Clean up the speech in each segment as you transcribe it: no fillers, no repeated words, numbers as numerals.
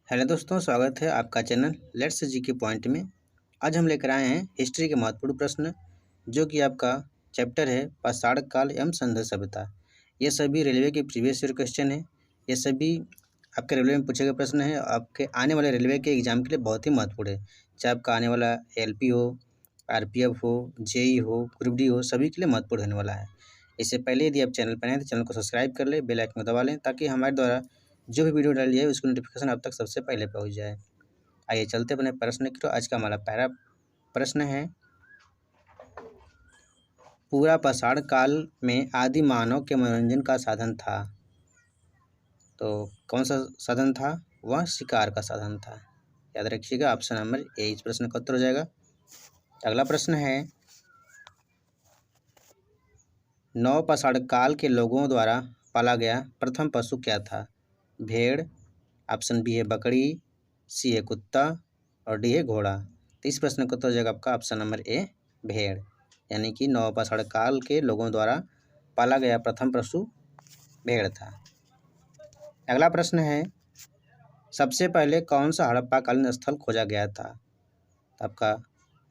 Hello दोस्तों, स्वागत है आपका चैनल लेट्स जी के पॉइंट में। आज हम लेकर आए हैं हिस्ट्री के महत्वपूर्ण प्रश्न, जो कि आपका चैप्टर है पाषाण काल एवं संघ सभ्यता। ये सभी रेलवे के प्रीवियस ईयर क्वेश्चन है। ये सभी आपके रेलवे में पूछे गए प्रश्न है। आपके आने वाले रेलवे के एग्जाम के लिए बहुत ही महत्वपूर्ण है। चाहे आपका आने वाला LP हो, RPF हो, JE हो, ग्रुप D हो, सभी के लिए महत्वपूर्ण होने वाला है। इससे पहले यदि आप चैनल पर आए तो चैनल को सब्सक्राइब कर ले, बेल आइकन को दबा लें, ताकि हमारे द्वारा जो भी वीडियो डाली जाए उसकी नोटिफिकेशन आप तक सबसे पहले पहुंच जाए। आइए चलते अपने प्रश्न की। तो आज का हमारा पहला प्रश्न है, पूरा पाषाण काल में आदि मानव के मनोरंजन का साधन था। तो कौन सा साधन था? वह शिकार का साधन था। याद रखिएगा, ऑप्शन नंबर ए इस प्रश्न का उत्तर हो जाएगा। अगला प्रश्न है, नव पाषाण काल के लोगों द्वारा पाला गया प्रथम पशु क्या था? भेड़, ऑप्शन बी है बकरी, सी है कुत्ता और डी है घोड़ा। तो इस प्रश्न का उत्तर हो जाएगा आपका ऑप्शन नंबर ए भेड़, यानी कि नव पाषाण काल के लोगों द्वारा पाला गया प्रथम पशु भेड़ था। अगला प्रश्न है, सबसे पहले कौन सा हड़प्पा कालीन स्थल खोजा गया था? तो आपका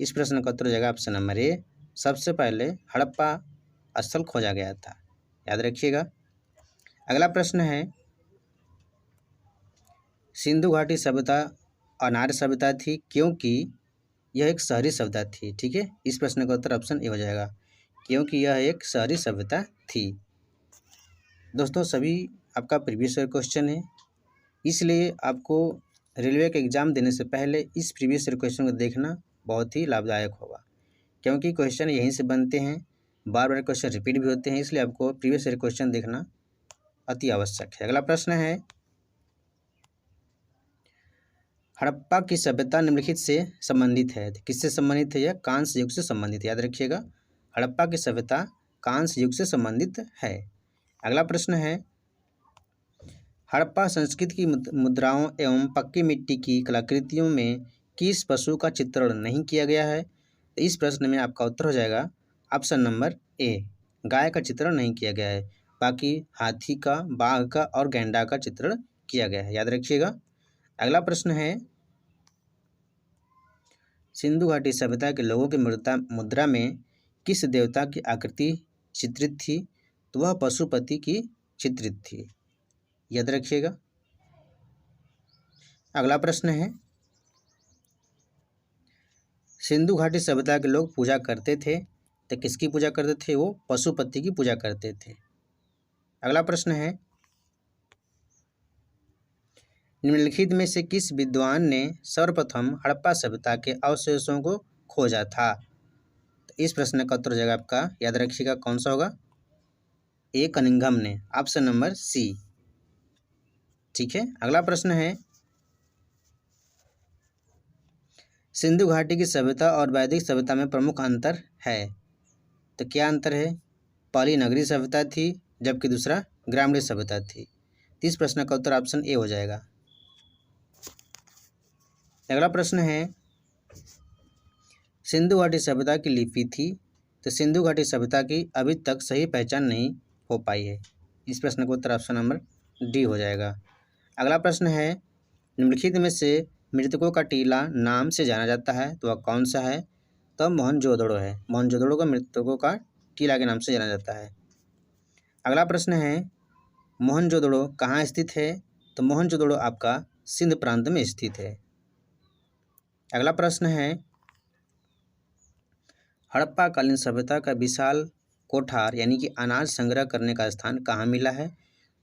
इस प्रश्न का उत्तर हो जाएगा ऑप्शन नंबर ए, सबसे पहले हड़प्पा स्थल खोजा गया था। याद रखिएगा। अगला प्रश्न है, सिंधु घाटी सभ्यता अनार्य सभ्यता थी क्योंकि यह एक शहरी सभ्यता थी। ठीक है, इस प्रश्न का उत्तर ऑप्शन ए हो जाएगा, क्योंकि यह एक शहरी सभ्यता थी। दोस्तों, सभी आपका प्रीवियस ईयर क्वेश्चन है, इसलिए आपको रेलवे का एग्ज़ाम देने से पहले इस प्रीवियस ईयर क्वेश्चन को देखना बहुत ही लाभदायक होगा, क्योंकि क्वेश्चन यहीं से बनते हैं, बार बार क्वेश्चन रिपीट भी होते हैं, इसलिए आपको प्रीवियस ईयर क्वेश्चन देखना अति आवश्यक है। अगला प्रश्न है, हड़प्पा की सभ्यता निम्नलिखित से संबंधित है। किससे संबंधित है? यह कांस्य युग से संबंधित है। याद रखिएगा, हड़प्पा की सभ्यता कांस्य युग से संबंधित है। अगला प्रश्न है, हड़प्पा संस्कृति की मुद्राओं एवं पक्की मिट्टी की कलाकृतियों में किस पशु का चित्रण नहीं किया गया है? तो इस प्रश्न में आपका उत्तर हो जाएगा ऑप्शन नंबर ए, गाय का चित्रण नहीं किया गया है। बाकी हाथी का, बाघ का और गैंडा का चित्रण किया गया है। याद रखिएगा। अगला प्रश्न है, सिंधु घाटी सभ्यता के लोगों की मुद्रा में किस देवता की आकृति चित्रित थी? तो वह पशुपति की चित्रित थी। याद रखिएगा। अगला प्रश्न है, सिंधु घाटी सभ्यता के लोग पूजा करते थे, तो किसकी पूजा करते थे? वो पशुपति की पूजा करते थे। अगला प्रश्न है, निम्नलिखित में से किस विद्वान ने सर्वप्रथम हड़प्पा सभ्यता के अवशेषों को खोजा था? तो इस प्रश्न का उत्तर हो जाएगा आपका, याद रखिएगा, कौन सा होगा? ए कनिंघम ने, ऑप्शन नंबर सी। ठीक है। अगला प्रश्न है, सिंधु घाटी की सभ्यता और वैदिक सभ्यता में प्रमुख अंतर है। तो क्या अंतर है? पहली नगरीय सभ्यता थी, जबकि दूसरा ग्रामीण सभ्यता थी। इस प्रश्न का उत्तर ऑप्शन ए हो जाएगा। अगला प्रश्न है, सिंधु घाटी सभ्यता की लिपि थी, तो सिंधु घाटी सभ्यता की अभी तक सही पहचान नहीं हो पाई है। इस प्रश्न का उत्तर ऑप्शन नंबर डी हो जाएगा। अगला प्रश्न है, निम्नलिखित में से मृतकों का टीला नाम से जाना जाता है, तो वह कौन सा है? तो मोहनजोदड़ो है। मोहनजोदड़ो को मृतकों का टीला के नाम से जाना जाता है। अगला प्रश्न है, मोहनजोदड़ो कहाँ स्थित है? तो मोहनजोदड़ो आपका सिंध प्रांत में स्थित है। अगला प्रश्न है, हड़प्पा कालीन सभ्यता का विशाल कोठार यानी कि अनाज संग्रह करने का स्थान कहाँ मिला है?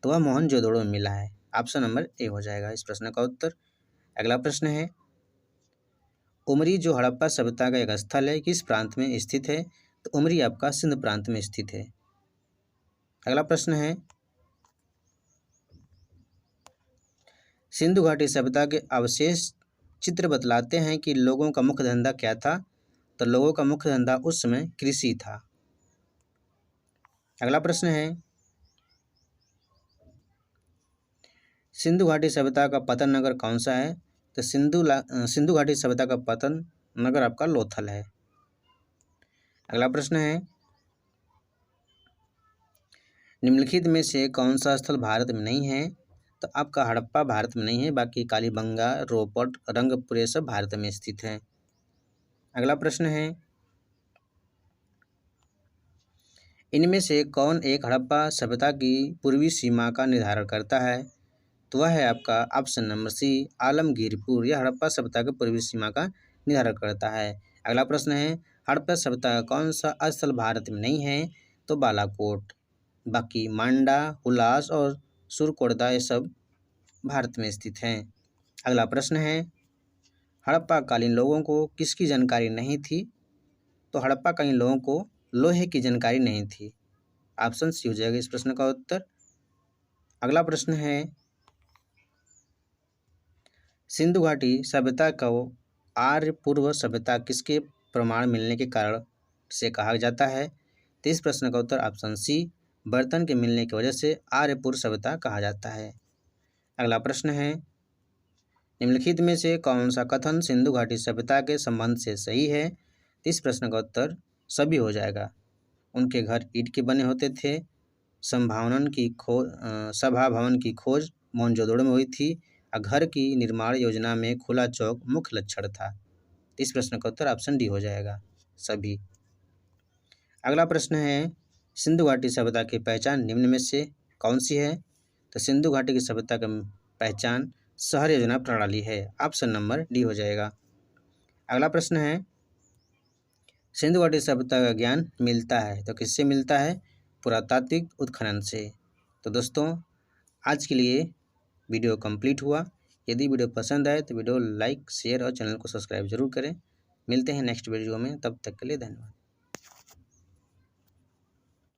तो वह मोहनजोदड़ो में मिला है। ऑप्शन नंबर ए हो जाएगा इस प्रश्न का उत्तर। अगला प्रश्न है, उमरी जो हड़प्पा सभ्यता का एक स्थल है, किस प्रांत में स्थित है? तो उमरी आपका सिंध प्रांत में स्थित है। अगला प्रश्न है, सिंधु घाटी सभ्यता के अवशेष चित्र बतलाते हैं कि लोगों का मुख्य धंधा क्या था? तो लोगों का मुख्य धंधा उस समय कृषि था। अगला प्रश्न है, सिंधु घाटी सभ्यता का पतन नगर कौन सा है? तो सिंधु घाटी सभ्यता का पतन नगर आपका लोथल है। अगला प्रश्न है, निम्नलिखित में से कौन सा स्थल भारत में नहीं है? तो आपका हड़प्पा भारत में नहीं है, बाकी कालीबंगा, रोपट, रंगपुर ये सब भारत में स्थित है। अगला प्रश्न है, इनमें से कौन एक हड़प्पा सभ्यता की पूर्वी सीमा का निर्धारण करता है? तो वह है आपका ऑप्शन नंबर सी, आलमगीरपुर। यह हड़प्पा सभ्यता की पूर्वी सीमा का निर्धारण करता है। अगला प्रश्न है, हड़प्पा सभ्यता का कौन सा स्थल भारत में नहीं है? तो बालाकोट। बाकी मांडा, हुलास और सुरकोटदा ये सब भारत में स्थित हैं। अगला प्रश्न है, हड़प्पा कालीन लोगों को किसकी जानकारी नहीं थी? तो हड़प्पा कालीन लोगों को लोहे की जानकारी नहीं थी। ऑप्शन सी हो जाएगा इस प्रश्न का उत्तर। अगला प्रश्न है, सिंधु घाटी सभ्यता को आर्य पूर्व सभ्यता किसके प्रमाण मिलने के कारण से कहा जाता है? तो इस प्रश्न का उत्तर ऑप्शन सी, बर्तन के मिलने की वजह से आर्य पूर्व सभ्यता कहा जाता है। अगला प्रश्न है, निम्नलिखित में से कौन सा कथन सिंधु घाटी सभ्यता के संबंध से सही है? तो इस प्रश्न का उत्तर सभी हो जाएगा। उनके घर ईंट के बने होते थे, सभा भवन की खोज मोहनजोदड़ो में हुई थी और घर की निर्माण योजना में खुला चौक मुख्य लक्षण था। इस प्रश्न का उत्तर ऑप्शन डी हो जाएगा, सभी। अगला प्रश्न है, सिंधु घाटी सभ्यता की पहचान निम्न में से कौन सी है? तो सिंधु घाटी की सभ्यता की पहचान शहर योजना प्रणाली है। ऑप्शन नंबर डी हो जाएगा। अगला प्रश्न है, सिंधु घाटी सभ्यता का ज्ञान मिलता है तो किससे मिलता है? पुरातात्विक उत्खनन से। तो दोस्तों, आज के लिए वीडियो कंप्लीट हुआ। यदि वीडियो पसंद आए तो वीडियो लाइक, शेयर और चैनल को सब्सक्राइब जरूर करें। मिलते हैं नेक्स्ट वीडियो में, तब तक के लिए धन्यवाद।